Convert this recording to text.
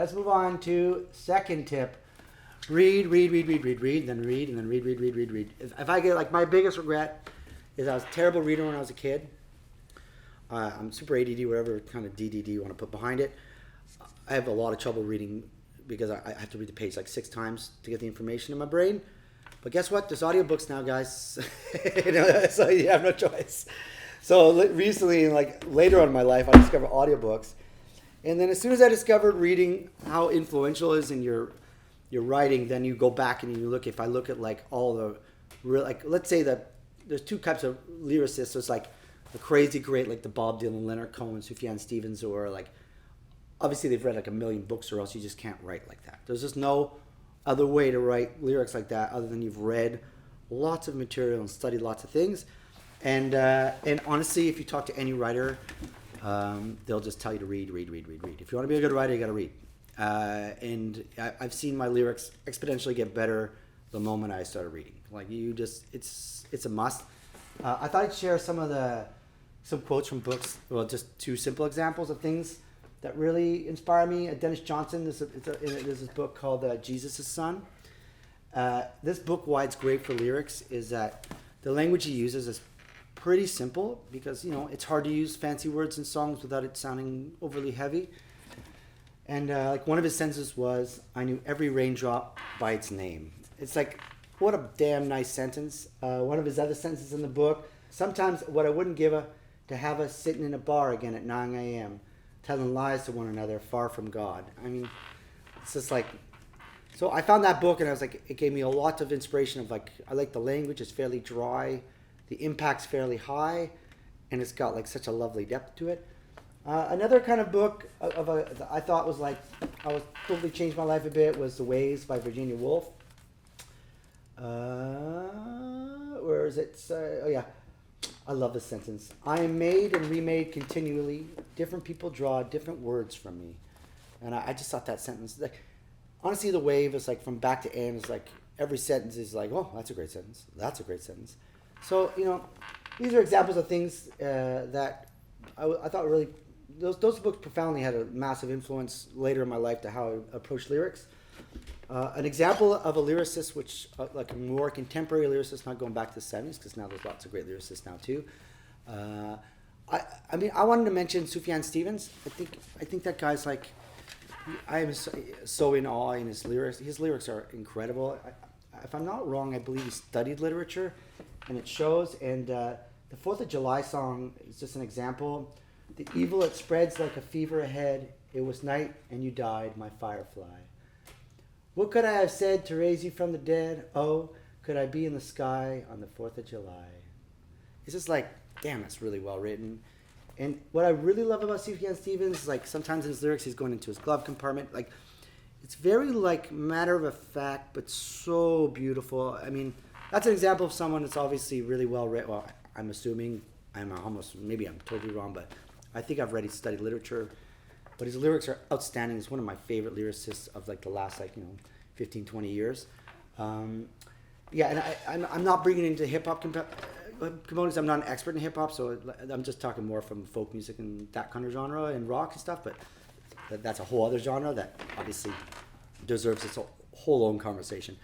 Let's move on to second tip. Read, then read, and then read. If I get, like, my biggest regret is I was a terrible reader when I was a kid. I'm super ADD, whatever kind of DDD you want to put behind it. I have a lot of trouble reading because I have to read the page like 6 times to get the information in my brain. But guess what? There's audiobooks now, guys. So you have no choice. So recently, like later on in my life, I discovered audiobooks. And then as soon as I discovered reading how influential it is in your writing, then you go back and you look. If I look at like all the real, like let's say that there's 2 types of lyricists. There's like the crazy great, like the Bob Dylan, Leonard Cohen, CPN Stevens, or like obviously they've read like a million books, or else you just can't write like that. There's just no other way to write lyrics like that other than you've read lots of material and studied lots of things. And honestly, if you talk to any writer, they'll just tell you to read. If you want to be a good writer, you got to read. And I've seen my lyrics exponentially get better the moment I started reading. Like it's a must. I thought I'd share some quotes from books. Well, just 2 simple examples of things that really inspire me. Dennis Johnson, there's this book called Jesus' Son. This book, why it's great for lyrics, is that the language he uses is pretty simple because, it's hard to use fancy words in songs without it sounding overly heavy. And like one of his sentences was, "I knew every raindrop by its name." It's like, what a damn nice sentence. One of his other sentences in the book, "Sometimes what I wouldn't give to have us sitting in a bar again at 9 a.m., telling lies to one another far from God." I mean, it's just like, so I found that book and I was like, it gave me a lot of inspiration of like, I like the language, it's fairly dry, the impact's fairly high, and it's got like such a lovely depth to it. Another kind of book I thought was like, I was totally changed my life a bit, was The Waves by Virginia Woolf. Where is it? Oh yeah. I love this sentence. "I am made and remade continually. Different people draw different words from me." And I just thought that sentence, like, honestly, The Wave is like from back to end. It's like every sentence is like, oh, that's a great sentence. That's a great sentence. So, these are examples of things that I thought really, those books profoundly had a massive influence later in my life to how I approach lyrics. An example of a lyricist, which like a more contemporary lyricist, not going back to the 70s, because now there's lots of great lyricists now too. I wanted to mention CPN Stevens. I think that guy's like, I am so in awe in his lyrics. His lyrics are incredible. If I'm not wrong, I believe he studied literature, and it shows. And the 4th of July song is just an example. "The evil it spreads like a fever ahead. It was night and you died, my firefly. What could I have said to raise you from the dead? Oh, could I be in the sky on the 4th of July?" It's just like, damn, that's really well written. And what I really love about CPN Stevens is like sometimes in his lyrics he's going into his glove compartment. Like, it's very like matter of fact, but so beautiful. I mean, that's an example of someone that's obviously really well written. Well, I'm assuming, maybe I'm totally wrong, but I think I've already studied literature. But his lyrics are outstanding. He's one of my favorite lyricists of like the last 15, 20 years. Yeah, and I'm not bringing it into hip-hop components. I'm not an expert in hip-hop, so I'm just talking more from folk music and that kind of genre and rock and stuff. But that's a whole other genre that obviously deserves its whole own conversation.